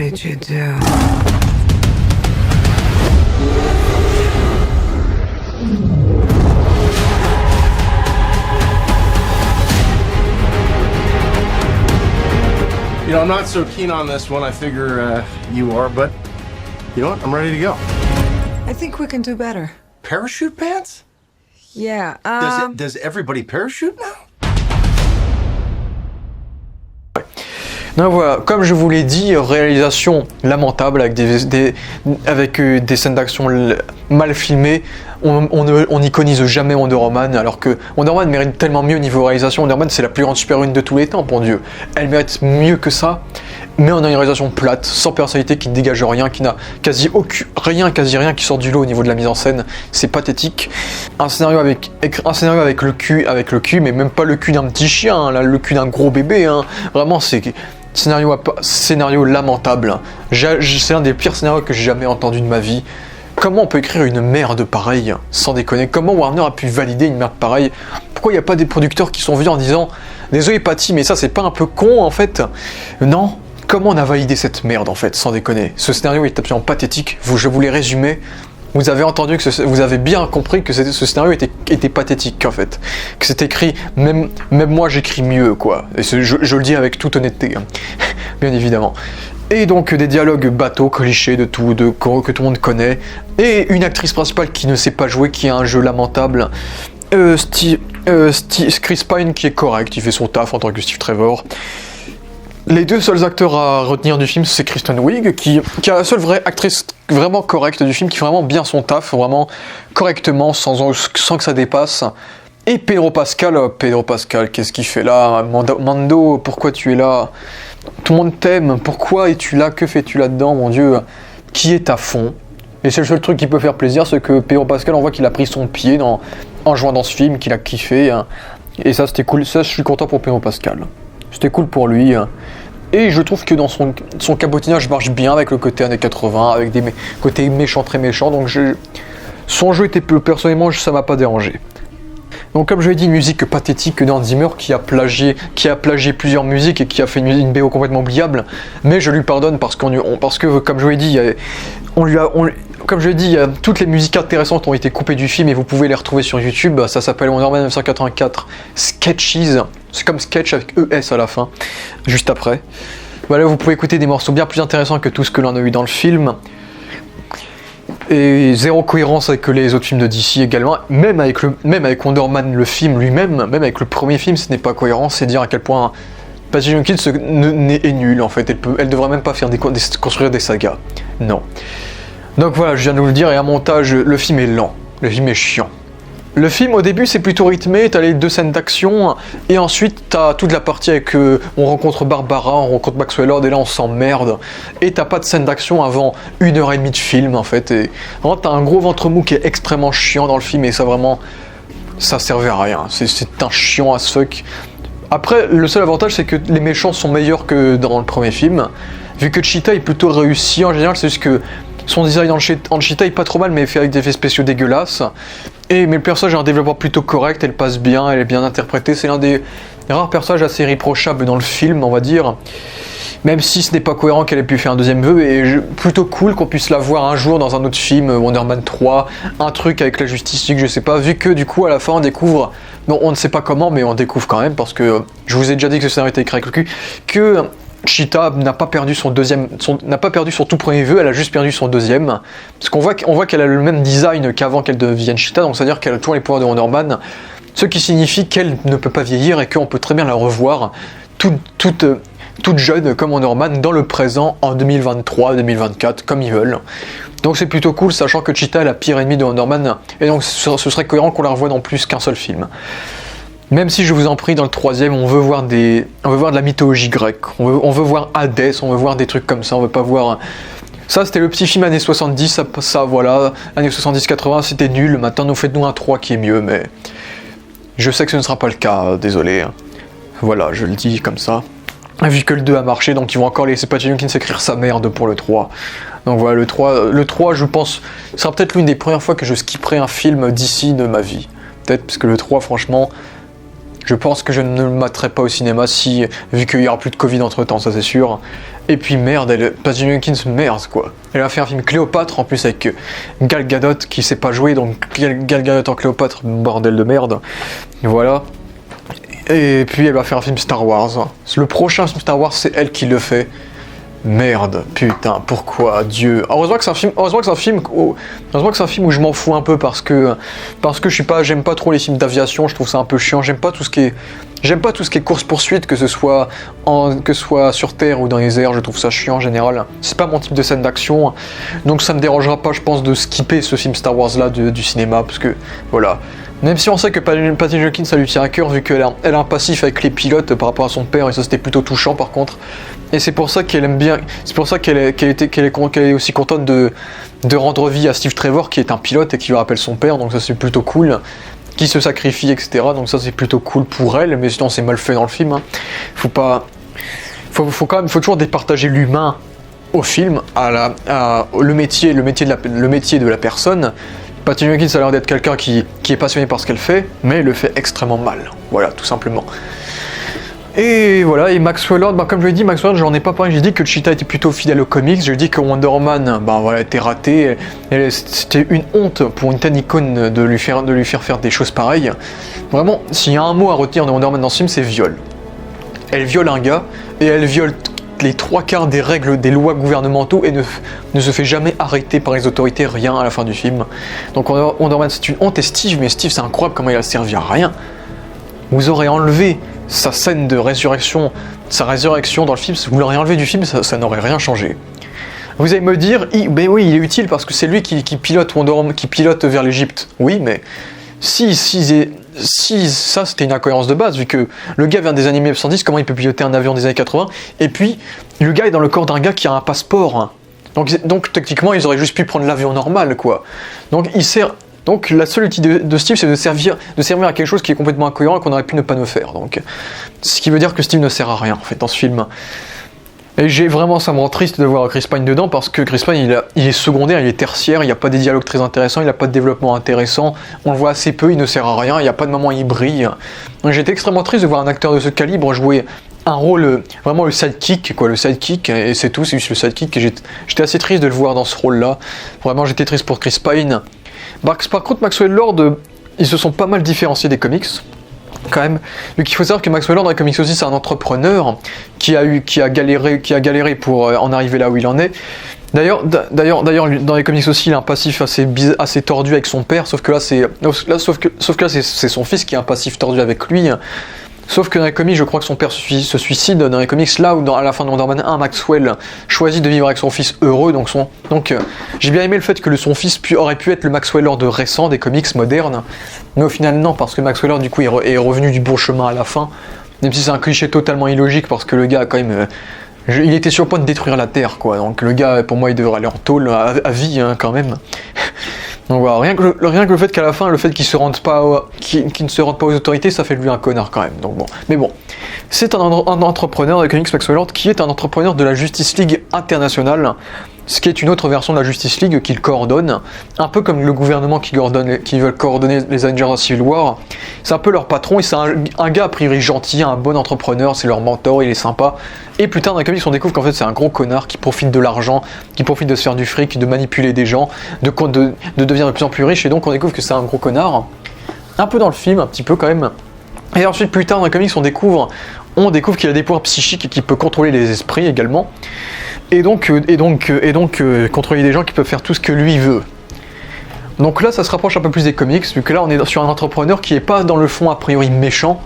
did you do? You know, I'm not so keen on this one. I figure you are, but you know what? I'm ready to go. I think we can do better. Parachute pants? Yeah, Does everybody parachute now? Donc voilà, comme je vous l'ai dit, réalisation lamentable avec des scènes d'action mal filmées. On n'iconise jamais Wonder Woman, alors que Wonder Woman mérite tellement mieux niveau réalisation. Wonder Woman, c'est la plus grande super-héroïne de tous les temps, pour Dieu. Elle mérite mieux que ça, mais on a une réalisation plate, sans personnalité, qui ne dégage rien, qui n'a quasi rien qui sort du lot au niveau de la mise en scène. C'est pathétique. Un scénario avec le cul, mais même pas le cul d'un petit chien, hein, là, le cul d'un gros bébé. Hein. Vraiment, c'est scénario lamentable. C'est un des pires scénarios que j'ai jamais entendu de ma vie. Comment on peut écrire une merde pareille, sans déconner? Comment Warner a pu valider une merde pareille? Pourquoi il n'y a pas des producteurs qui sont venus en disant « Désolé Patty, mais ça c'est pas un peu con en fait ?» Non. Comment on a validé cette merde en fait, sans déconner? Ce scénario est absolument pathétique. Je vous l'ai résumé. Vous avez entendu vous avez bien compris que ce scénario était pathétique en fait. Que c'est écrit, même moi j'écris mieux quoi. Et je le dis avec toute honnêteté, hein. Bien évidemment. Et donc des dialogues bateaux, clichés que tout le monde connaît. Et une actrice principale qui ne sait pas jouer, qui a un jeu lamentable. Chris Pine qui est correct, il fait son taf en tant que Steve Trevor. Les deux seuls acteurs à retenir du film, c'est Kristen Wiig, qui est la seule vraie actrice vraiment correcte du film, qui fait vraiment bien son taf, vraiment correctement, sans que ça dépasse. Et Pedro Pascal, qu'est-ce qu'il fait là? Mando, pourquoi tu es là? Tout le monde t'aime, pourquoi es-tu là? Que fais-tu là-dedans, mon Dieu? Qui est à fond? Et c'est le seul truc qui peut faire plaisir, c'est que Pedro Pascal, on voit qu'il a pris son pied en jouant dans ce film, qu'il a kiffé. Hein. Et ça, c'était cool. Ça, je suis content pour Pedro Pascal. C'était cool pour lui. Hein. Et je trouve que dans son cabotinage marche bien avec le côté années 80, avec des côtés méchants, très méchants. Donc son jeu était personnellement, ça m'a pas dérangé. Donc comme je l'ai dit, une musique pathétique d'Hans Zimmer qui a plagié plusieurs musiques et qui a fait une BO complètement oubliable, mais je lui pardonne parce que comme je l'ai dit, toutes les musiques intéressantes ont été coupées du film et vous pouvez les retrouver sur YouTube. Ça s'appelle Wonder Woman 1984 Sketches, c'est comme sketch avec ES à la fin, juste après. Voilà, vous pouvez écouter des morceaux bien plus intéressants que tout ce que l'on a eu dans le film. Et zéro cohérence avec les autres films de DC également, même avec Wonder Woman le film lui-même, même avec le premier film, ce n'est pas cohérent, c'est dire à quel point Patty Jenkins est nulle en fait, elle devrait même pas construire des sagas, non. Donc voilà, je viens de vous le dire, et à montage, le film est lent, le film est chiant. Le film au début c'est plutôt rythmé, t'as les deux scènes d'action, et ensuite t'as toute la partie avec on rencontre Barbara, on rencontre Maxwell Lord, et là on s'emmerde, et t'as pas de scène d'action avant 1h30 de film en fait, et vraiment t'as un gros ventre mou qui est extrêmement chiant dans le film, et ça vraiment, ça servait à rien, c'est un chiant as fuck. Après, le seul avantage c'est que les méchants sont meilleurs que dans le premier film, vu que Cheetah est plutôt réussi en général, c'est juste que son design en Cheetah est pas trop mal, mais fait avec des effets spéciaux dégueulasses. Mais le personnage a un développement plutôt correct, elle passe bien, elle est bien interprétée. C'est l'un des rares personnages assez irréprochables dans le film, on va dire. Même si ce n'est pas cohérent qu'elle ait pu faire un deuxième vœu, et plutôt cool qu'on puisse la voir un jour dans un autre film, Wonder Man 3, un truc avec la Justice League, je sais pas, vu que du coup à la fin on découvre, bon on ne sait pas comment, mais on découvre quand même, parce que je vous ai déjà dit que ce scénario était écrit avec le cul, que Cheetah n'a pas perdu son tout premier vœu, elle a juste perdu son deuxième. Parce qu'on voit qu'elle a le même design qu'avant qu'elle devienne Cheetah, donc c'est-à-dire qu'elle a toujours les pouvoirs de Wonder Man, ce qui signifie qu'elle ne peut pas vieillir et qu'on peut très bien la revoir toute jeune comme Wonder Man dans le présent en 2023, 2024, comme ils veulent. Donc c'est plutôt cool, sachant que Cheetah est la pire ennemie de Wonder Man, et donc ce serait cohérent qu'on la revoie dans plus qu'un seul film. Même si je vous en prie, dans le troisième, on veut voir de la mythologie grecque, on veut voir Hadès, on veut voir des trucs comme ça, on veut pas voir... Ça, c'était le petit film années 70, ça voilà, années 70-80, c'était nul, maintenant faites-nous un 3 qui est mieux, mais... Je sais que ce ne sera pas le cas, désolé. Voilà, je le dis comme ça. Vu que le 2 a marché, donc ils vont encore laisser Patty Jenkins écrire sa merde pour le 3. Donc voilà, le 3 je pense, sera peut-être l'une des premières fois que je skipperai un film d'ici de ma vie. Peut-être, parce que le 3, franchement... Je pense que je ne le materai pas au cinéma vu qu'il n'y aura plus de Covid entre temps, ça c'est sûr. Et puis merde, Patty Jenkins, merde quoi. Elle a fait un film Cléopâtre en plus avec Gal Gadot qui sait pas jouer, donc Gal Gadot en Cléopâtre, bordel de merde. Voilà. Et puis elle va faire un film Star Wars. Le prochain film Star Wars, c'est elle qui le fait. Merde, putain, pourquoi, Dieu. Heureusement que c'est un film où je m'en fous un peu parce que j'aime pas trop les films d'aviation, je trouve ça un peu chiant, j'aime pas tout ce qui est course-poursuite, que ce soit sur terre ou dans les airs, je trouve ça chiant en général. C'est pas mon type de scène d'action, donc ça me dérangera pas, je pense, de skipper ce film Star Wars là du cinéma, parce que voilà. Même si on sait que Patty Jenkins, ça lui tient à cœur, vu qu'elle a un passif avec les pilotes par rapport à son père, et ça c'était plutôt touchant par contre. Et c'est pour ça qu'elle aime bien, c'est pour ça qu'elle est aussi contente de rendre vie à Steve Trevor, qui est un pilote et qui lui rappelle son père, donc ça c'est plutôt cool. Qui se sacrifie, etc. Donc ça c'est plutôt cool pour elle, mais sinon c'est mal fait dans le film. Hein. Faut toujours départager l'humain au film, le métier de la personne. Patty Jenkins a l'air d'être quelqu'un qui est passionné par ce qu'elle fait, mais elle le fait extrêmement mal. Voilà, tout simplement. Et voilà, et Maxwell Lord, comme je l'ai dit, Maxwell Lord, j'en ai pas parlé, j'ai dit que Cheetah était plutôt fidèle aux comics, j'ai dit que Wonder Woman, était raté, c'était une honte pour une telle icône de lui faire des choses pareilles. Vraiment, s'il y a un mot à retenir de Wonder Woman dans ce film, c'est viol. Elle viole un gars, et elle viole les 3/4 des règles, des lois gouvernementaux, et ne se fait jamais arrêter par les autorités, rien à la fin du film. Donc Wonder Woman, c'est une honte, et Steve, c'est incroyable comment il a servi à rien. Vous aurez enlevé sa scène de résurrection, sa résurrection dans le film, si vous l'auriez enlevé du film, ça n'aurait rien changé. Vous allez me dire, oui, il est utile parce que c'est lui qui pilote Wonder Woman, qui pilote vers l'Égypte. Oui, mais si ça c'était une incohérence de base, vu que le gars vient des années 1910, comment il peut piloter un avion des années 80, et puis le gars est dans le corps d'un gars qui a un passeport. Hein. Donc techniquement, ils auraient juste pu prendre l'avion normal, quoi. Donc la seule utilité de Steve, c'est de servir à quelque chose qui est complètement incohérent et qu'on aurait pu ne pas ne faire. Donc, ce qui veut dire que Steve ne sert à rien en fait dans ce film. Et ça me rend triste de voir Chris Pine dedans, parce que Chris Pine il est secondaire, il est tertiaire, il n'y a pas des dialogues très intéressants, il n'a pas de développement intéressant, on le voit assez peu, il ne sert à rien, il n'y a pas de moment où il brille. Donc j'étais extrêmement triste de voir un acteur de ce calibre jouer un rôle, vraiment le sidekick, et c'est tout, c'est juste le sidekick, et j'étais assez triste de le voir dans ce rôle-là. Vraiment, j'étais triste pour Chris Pine. Par contre, Maxwell Lord, ils se sont pas mal différenciés des comics, quand même. Donc il faut savoir que Maxwell Lord dans les comics aussi, c'est un entrepreneur qui a galéré pour en arriver là où il en est. D'ailleurs, dans les comics aussi, il a un passif assez tordu avec son père, sauf que là, c'est son fils qui a un passif tordu avec lui. Sauf que dans les comics, je crois que son père se suicide. Dans les comics, là où à la fin de Wonder Woman 1, Maxwell choisit de vivre avec son fils heureux. Donc j'ai bien aimé le fait que son fils aurait pu être le Maxwell Lord récent des comics modernes. Mais au final, non, parce que Maxwell Lord, du coup, est revenu du bon chemin à la fin. Même si c'est un cliché totalement illogique, parce que le gars, quand même, il était sur le point de détruire la Terre, quoi. Donc le gars, pour moi, il devrait aller en tôle à vie, hein, quand même. Donc voilà, rien que le fait qu'à la fin, le fait qu'il ne se rende pas aux autorités, ça fait de lui un connard quand même. Donc bon. Mais bon, c'est un entrepreneur de comics, Maxwell Lord, qui est un entrepreneur de la Justice League internationale, ce qui est une autre version de la Justice League qu'il coordonne, un peu comme le gouvernement qui veut coordonner les Avengers à Civil War. C'est un peu leur patron, et c'est un gars a priori gentil, un bon entrepreneur, c'est leur mentor, il est sympa. Et plus tard dans les comics, on découvre qu'en fait c'est un gros connard qui profite de l'argent, qui profite de se faire du fric, de manipuler des gens, de devenir de plus en plus riche, et donc on découvre que c'est un gros connard. Un peu dans le film, un petit peu quand même. Et ensuite, plus tard dans les comics, on découvre qu'il a des pouvoirs psychiques et qu'il peut contrôler les esprits également. Et donc contrôler des gens qui peuvent faire tout ce que lui veut. Donc là, ça se rapproche un peu plus des comics, vu que là, on est sur un entrepreneur qui est pas dans le fond a priori méchant,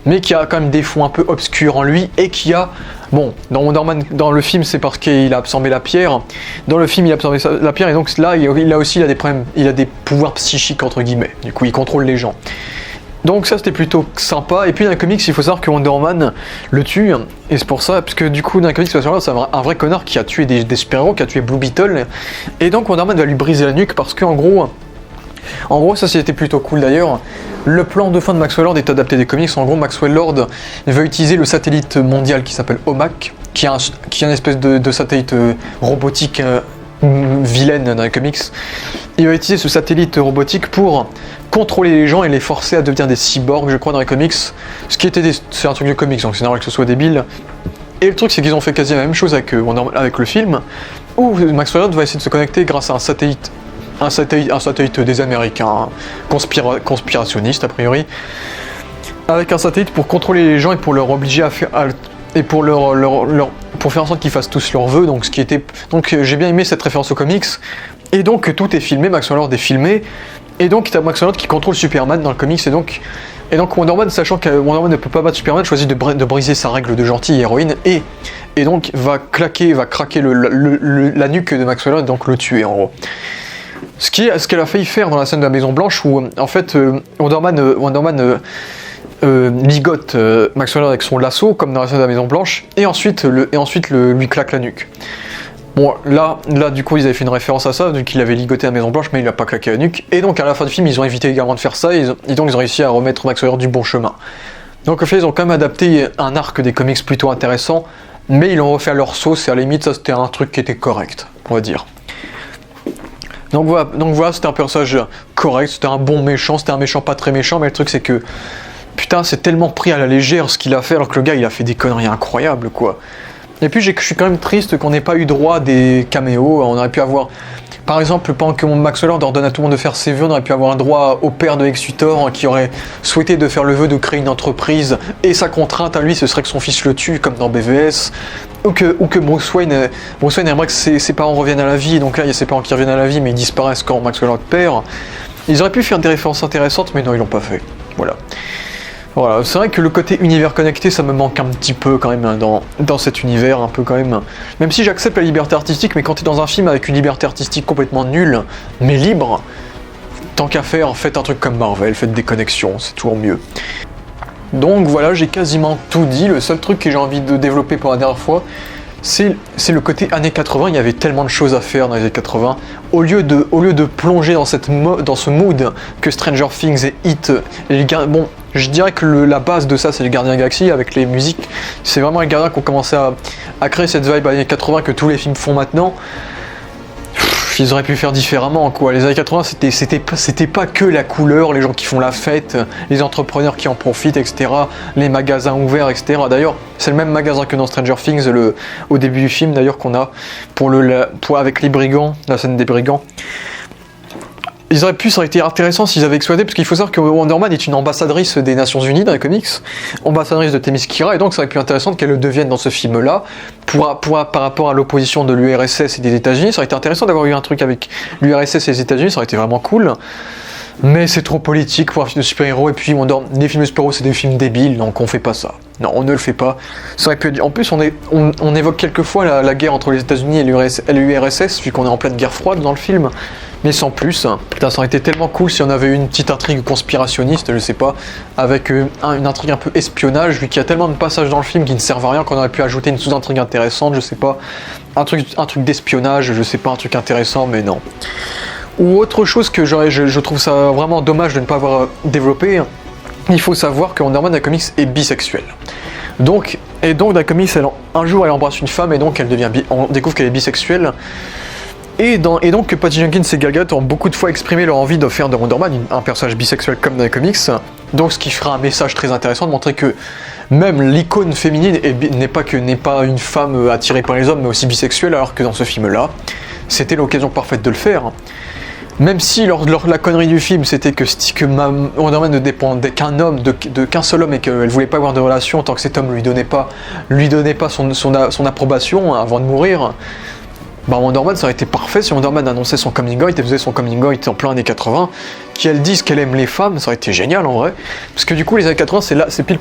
mais qui a quand même des fonds un peu obscurs en lui, et qui a... Bon, dans Wonder Man, dans le film, c'est parce qu'il a absorbé la pierre. Dans le film, il a absorbé la pierre, et donc là, il a des problèmes, il a des pouvoirs psychiques, entre guillemets. Du coup, il contrôle les gens. Donc ça, c'était plutôt sympa. Et puis dans les comics, il faut savoir que Wonder Woman le tue, et c'est pour ça, parce que du coup, dans les comics, c'est un vrai connard qui a tué des super-héros, qui a tué Blue Beetle, et donc Wonder Woman va lui briser la nuque, parce qu'en gros, ça c'était plutôt cool d'ailleurs. Le plan de fin de Maxwell Lord est adapté des comics. En gros, Maxwell Lord va utiliser le satellite mondial qui s'appelle OMAC, qui est une espèce de satellite robotique vilaine dans les comics. Il va utiliser ce satellite robotique pour contrôler les gens et les forcer à devenir des cyborgs, je crois, dans les comics. C'est un truc de comics, donc c'est normal que ce soit débile. Et le truc, c'est qu'ils ont fait quasi la même chose avec le film, où Maxwell Lord va essayer de se connecter grâce à un satellite des Américains, conspirationniste a priori, avec un satellite pour contrôler les gens et pour leur obliger à faire et pour pour faire en sorte qu'ils fassent tous leurs vœux. Donc j'ai bien aimé cette référence aux comics. Et donc tout est filmé, Maxwell Lord est filmé. Et donc t'as Maxwell Lord qui contrôle Superman dans le comics. Et donc Wonder Man, sachant que Wonder Man ne peut pas battre Superman, choisit de briser sa règle de gentille héroïne et donc va craquer la nuque de Maxwell Lord et donc le tuer en gros. Ce qu'elle a failli faire dans la scène de la Maison Blanche où en fait Wonder Man ligote Maxwell Lord avec son lasso comme dans la scène de la Maison Blanche et ensuite lui claque la nuque. Bon, là, du coup, ils avaient fait une référence à ça, vu qu'il avait ligoté la Maison Blanche, mais il n'a pas claqué la nuque. Et donc, à la fin du film, ils ont évité également de faire ça, et donc ils ont réussi à remettre Maxwell Lord du bon chemin. Donc, au fait, ils ont quand même adapté un arc des comics plutôt intéressant, mais ils l'ont refait à leur sauce, et à la limite, ça c'était un truc qui était correct, on va dire. Donc voilà, c'était un personnage correct, c'était un bon méchant, c'était un méchant pas très méchant, mais le truc c'est que, putain, c'est tellement pris à la légère ce qu'il a fait, alors que le gars, il a fait des conneries incroyables, quoi. Et puis je suis quand même triste qu'on n'ait pas eu droit à des caméos. On aurait pu avoir, par exemple, pendant que Maxwell Lord ordonne à tout le monde de faire ses vœux, on aurait pu avoir un droit au père de Lex Luthor qui aurait souhaité de faire le vœu de créer une entreprise, et sa contrainte à lui ce serait que son fils le tue, comme dans BVS, ou que Bruce Wayne aimerait que ses parents reviennent à la vie, donc là il y a ses parents qui reviennent à la vie mais ils disparaissent quand Maxwell Lord perd. Ils auraient pu faire des références intéressantes, mais non, ils l'ont pas fait. Voilà, c'est vrai que le côté univers connecté, ça me manque un petit peu quand même dans cet univers, un peu quand même. Même si j'accepte la liberté artistique, mais quand t'es dans un film avec une liberté artistique complètement nulle, mais libre, tant qu'à faire, faites un truc comme Marvel, faites des connexions, c'est toujours mieux. Donc voilà, j'ai quasiment tout dit. Le seul truc que j'ai envie de développer pour la dernière fois, c'est le côté années 80, il y avait tellement de choses à faire dans les années 80. Au lieu de plonger dans ce mood que Stranger Things et Hit, bon, je dirais que la base de ça, c'est les Gardiens de la Galaxie, avec les musiques. C'est vraiment les Gardiens qui ont commencé à créer cette vibe années 80 que tous les films font maintenant. Ils auraient pu faire différemment, quoi. Les années 80, c'était pas que la couleur, les gens qui font la fête, les entrepreneurs qui en profitent, etc. Les magasins ouverts, etc. D'ailleurs, c'est le même magasin que dans Stranger Things, au début du film, d'ailleurs, qu'on a avec les brigands, la scène des brigands. Ça aurait été intéressant s'ils avaient exploité, parce qu'il faut savoir que Wonder Man est une ambassadrice des Nations Unies dans les comics, ambassadrice de Themyscira, et donc ça aurait pu être intéressant qu'elle le devienne dans ce film-là, par rapport à l'opposition de l'URSS et des États-Unis. Ça aurait été intéressant d'avoir eu un truc avec l'URSS et les États-Unis, ça aurait été vraiment cool. Mais c'est trop politique pour un film de super-héros, et puis les films de super-héros c'est des films débiles, donc on fait pas ça. Non, on ne le fait pas. Ça aurait pu être... En plus, on évoque quelquefois la guerre entre les États-Unis et l'URSS, vu qu'on est en pleine guerre froide dans le film, mais sans plus. Putain, ça aurait été tellement cool si on avait eu une petite intrigue conspirationniste, je sais pas, avec une intrigue un peu espionnage, vu qu'il y a tellement de passages dans le film qui ne servent à rien qu'on aurait pu ajouter une sous-intrigue intéressante, je sais pas, un truc d'espionnage, je sais pas, un truc intéressant, mais non. Ou autre chose que je trouve ça vraiment dommage de ne pas avoir développé, il faut savoir que Wonder Man dans la comics est bisexuel. Donc dans la comics, un jour elle embrasse une femme et donc on découvre qu'elle est bisexuelle. Et donc que Patty Jenkins et Gal Gadot ont beaucoup de fois exprimé leur envie de faire de Wonder Man un personnage bisexuel comme dans les comics. Donc ce qui fera un message très intéressant de montrer que même l'icône féminine n'est pas une femme attirée par les hommes mais aussi bisexuelle, alors que dans ce film-là, c'était l'occasion parfaite de le faire. Même si la connerie du film c'était que Wonder Man ne dépendait qu'un seul homme et qu'elle voulait pas avoir de relation tant que cet homme lui donnait pas son approbation avant de mourir, bah Wonder Man ça aurait été parfait si Wonder Man annonçait son coming out et faisait son coming out en plein années 80, qu'elle dise qu'elle aime les femmes, ça aurait été génial en vrai, parce que du coup les années 80 c'est pile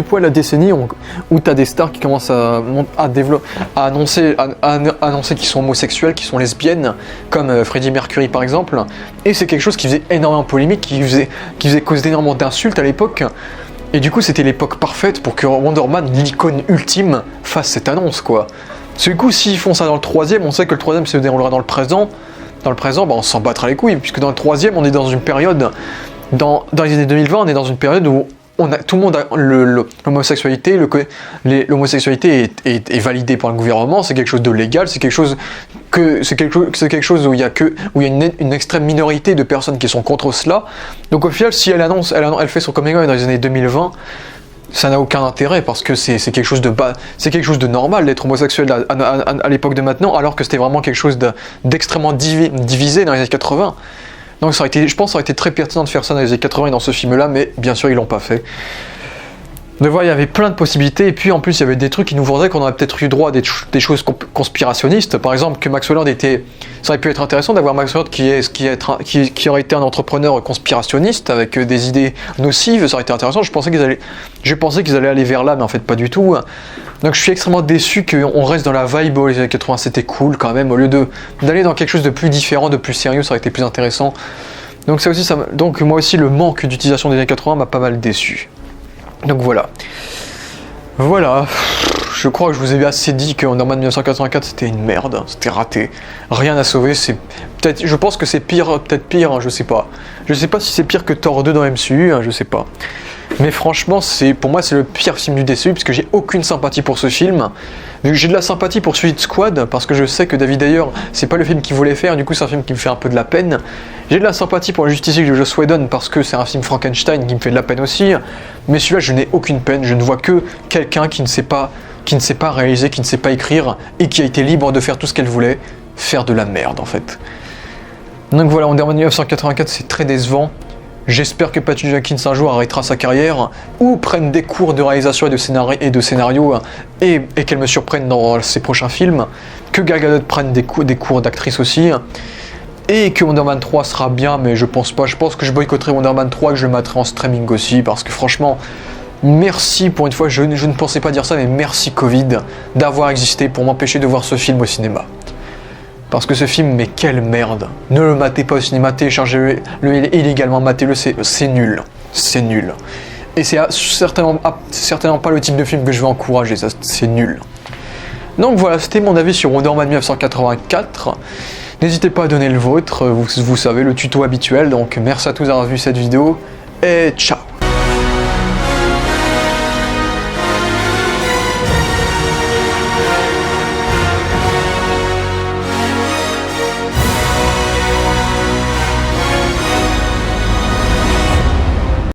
poil la décennie où t'as des stars qui commencent à annoncer qu'ils sont homosexuels, qu'ils sont lesbiennes, comme Freddie Mercury par exemple, et c'est quelque chose qui faisait énormément polémique, qui faisait cause d'énormément d'insultes à l'époque. Et du coup c'était l'époque parfaite pour que Wonder Man, l'icône ultime, fasse cette annonce quoi. Du coup, s'ils font ça dans le troisième, on sait que le troisième se déroulera dans le présent. Dans le présent, bah, on s'en battra les couilles, puisque dans le troisième, on est dans une période, dans les années 2020, on est dans une période où tout le monde a l'homosexualité. L'homosexualité est validée par le gouvernement. C'est quelque chose de légal. C'est quelque chose où il y a une extrême minorité de personnes qui sont contre cela. Donc au final, si elle fait son coming out dans les années 2020. ça n'a aucun intérêt parce que c'est quelque chose de c'est quelque chose de normal d'être homosexuel à l'époque de maintenant, alors que c'était vraiment quelque chose d'extrêmement divisé dans les années 80. Donc je pense que ça aurait été très pertinent de faire ça dans les années 80 et dans ce film-là, mais bien sûr ils l'ont pas fait. Donc voilà, il y avait plein de possibilités, et puis en plus il y avait des trucs qui nous vendraient qu'on aurait peut-être eu droit à des choses conspirationnistes. Par exemple, que Max Hollande ça aurait pu être intéressant d'avoir Max Hollande qui aurait été un entrepreneur conspirationniste avec des idées nocives, ça aurait été intéressant. Je pensais qu'ils allaient aller vers là, mais en fait pas du tout. Donc je suis extrêmement déçu qu'on reste dans la vibe les années 80, c'était cool quand même, au lieu d'aller dans quelque chose de plus différent, de plus sérieux, ça aurait été plus intéressant. Donc donc moi aussi le manque d'utilisation des années 80 m'a pas mal déçu. Donc voilà. Voilà. Je crois que je vous ai assez dit que Wonder Man 1984 c'était une merde, c'était raté. Rien à sauver, je pense que c'est pire, peut-être pire, hein, je sais pas. Je sais pas si c'est pire que Thor 2 dans MCU, hein, je sais pas. Mais franchement, pour moi c'est le pire film du DCU parce que j'ai aucune sympathie pour ce film. J'ai de la sympathie pour Suicide Squad parce que je sais que David Ayer, c'est pas le film qu'il voulait faire, du coup c'est un film qui me fait un peu de la peine. J'ai de la sympathie pour Le Justicier de Joss Whedon parce que c'est un film Frankenstein qui me fait de la peine aussi. Mais celui-là, je n'ai aucune peine, je ne vois que quelqu'un qui ne sait pas réaliser, qui ne sait pas écrire et qui a été libre de faire tout ce qu'elle voulait, faire de la merde en fait. Donc voilà, Wonder Man 1984 c'est très décevant. J'espère que Patty Jenkins un jour arrêtera sa carrière ou prenne des cours de réalisation et de scénario et qu'elle me surprenne dans ses prochains films, que Gal Gadot prenne des cours d'actrice aussi, et que Wonder Man 3 sera bien, mais je pense pas. Je pense que je boycotterai Wonder Man 3 et que je le mettrai en streaming aussi, parce que franchement, merci pour une fois, je ne pensais pas dire ça, mais merci Covid d'avoir existé pour m'empêcher de voir ce film au cinéma. Parce que ce film, mais quelle merde. Ne le matez pas au cinéma, téléchargez-le illégalement, matez-le, c'est nul. C'est nul. Et c'est certainement pas le type de film que je vais encourager, c'est nul. Donc voilà, c'était mon avis sur Wonder Man 1984. N'hésitez pas à donner le vôtre, vous savez, le tuto habituel. Donc merci à tous d'avoir vu cette vidéo, et ciao.